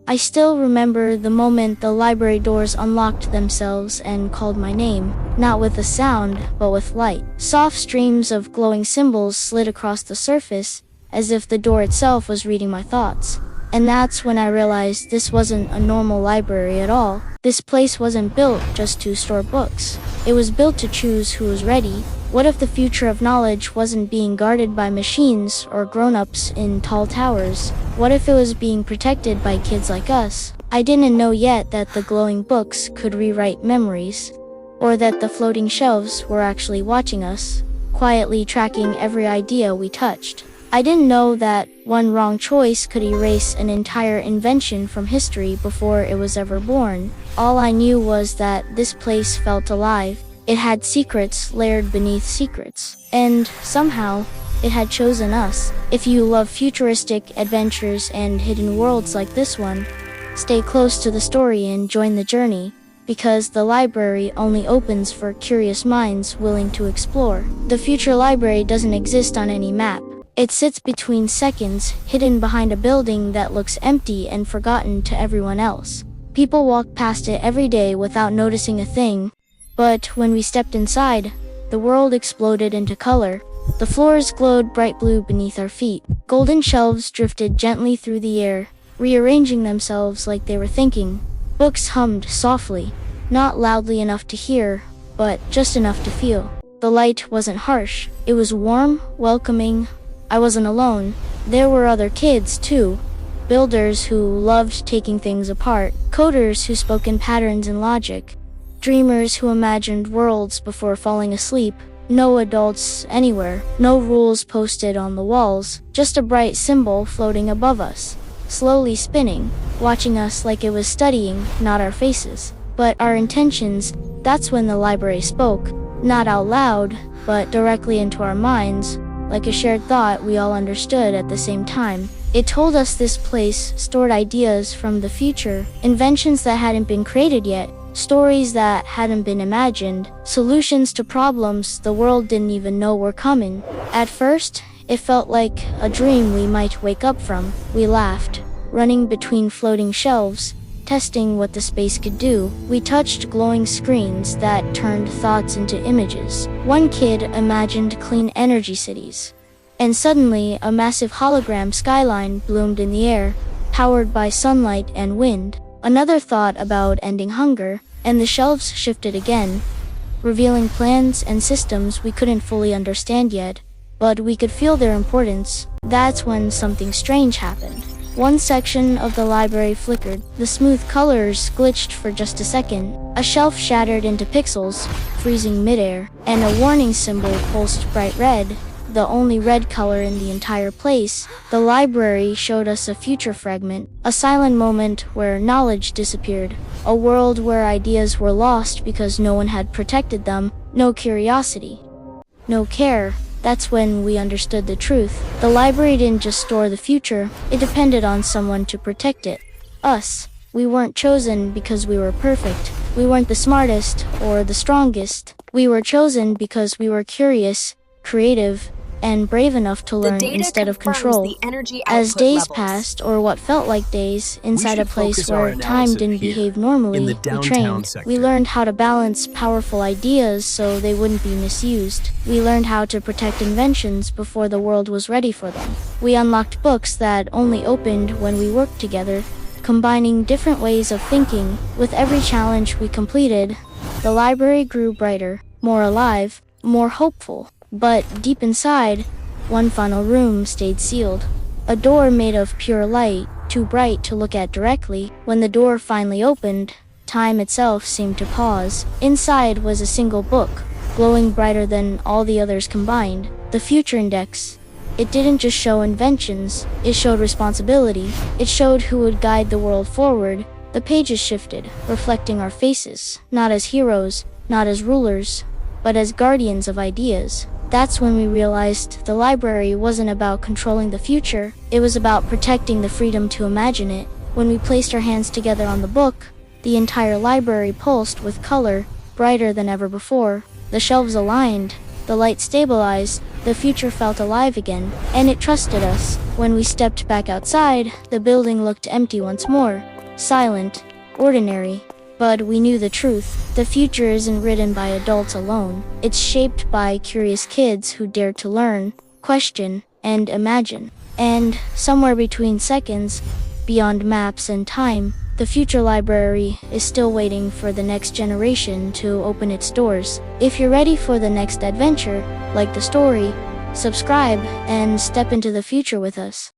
I still remember the moment the library doors unlocked themselves and called my name, not with a sound, but with light. Soft streams of glowing symbols slid across the surface, as if the door itself was reading my thoughts. And that's when I realized this wasn't a normal library at all. This place wasn't built just to store books. It was built to choose who was ready. What if the future of knowledge wasn't being guarded by machines or grown-ups in tall towers? What if it was being protected by kids like us? I didn't know yet that the glowing books could rewrite memories, or that the floating shelves were actually watching us, quietly tracking every idea we touched. I didn't know that one wrong choice could erase an entire invention from history before it was ever born. All I knew was that this place felt alive. It had secrets layered beneath secrets. And somehow, it had chosen us. If you love futuristic adventures and hidden worlds like this one, stay close to the story and join the journey, because the library only opens for curious minds willing to explore. The future library doesn't exist on any map. It sits between seconds, hidden behind a building that looks empty and forgotten to everyone else. People walk past it every day without noticing a thing, but when we stepped inside, the world exploded into color. The floors glowed bright blue beneath our feet. Golden shelves drifted gently through the air, rearranging themselves like they were thinking. Books hummed softly, not loudly enough to hear, but just enough to feel. The light wasn't harsh. It was warm, welcoming. I wasn't alone. There were other kids, too. Builders who loved taking things apart. Coders who spoke in patterns and logic. Dreamers who imagined worlds before falling asleep. No adults anywhere. No rules posted on the walls. Just a bright symbol floating above us, slowly spinning, watching us like it was studying, not our faces, but our intentions. That's when the library spoke. Not out loud, but directly into our minds. Like a shared thought we all understood at the same time. It told us this place stored ideas from the future, inventions that hadn't been created yet, stories that hadn't been imagined, solutions to problems the world didn't even know were coming. At first, it felt like a dream we might wake up from. We laughed, running between floating shelves, testing what the space could do. We touched glowing screens that turned thoughts into images. One kid imagined clean energy cities. And suddenly, a massive hologram skyline bloomed in the air, powered by sunlight and wind. Another thought about ending hunger, and the shelves shifted again, revealing plans and systems we couldn't fully understand yet, but we could feel their importance. That's when something strange happened. One section of the library flickered. The smooth colors glitched for just a second. A shelf shattered into pixels, freezing midair, and a warning symbol pulsed bright red, the only red color in the entire place. The library showed us a future fragment, a silent moment where knowledge disappeared, a world where ideas were lost because no one had protected them, no curiosity, no care. That's when we understood the truth. The library didn't just store the future, it depended on someone to protect it. Us. We weren't chosen because we were perfect. We weren't the smartest or the strongest. We were chosen because we were curious, creative, and brave enough to learn instead of control. As days passed, or what felt like days, inside a place where time didn't behave normally, we trained. We learned how to balance powerful ideas so they wouldn't be misused. We learned how to protect inventions before the world was ready for them. We unlocked books that only opened when we worked together, combining different ways of thinking. With every challenge we completed, the library grew brighter, more alive, more hopeful. But deep inside, one final room stayed sealed. A door made of pure light, too bright to look at directly. When the door finally opened, time itself seemed to pause. Inside was a single book, glowing brighter than all the others combined. The Future Index. It didn't just show inventions, it showed responsibility. It showed who would guide the world forward. The pages shifted, reflecting our faces, not as heroes, not as rulers, but as guardians of ideas. That's when we realized the library wasn't about controlling the future, it was about protecting the freedom to imagine it. When we placed our hands together on the book, the entire library pulsed with color, brighter than ever before. The shelves aligned, the light stabilized, the future felt alive again, and it trusted us. When we stepped back outside, the building looked empty once more. silent, ordinary. But we knew the truth. The future isn't written by adults alone. It's shaped by curious kids who dare to learn, question, and imagine. And somewhere between seconds, beyond maps and time, the future library is still waiting for the next generation to open its doors. If you're ready for the next adventure, like the story, subscribe and step into the future with us.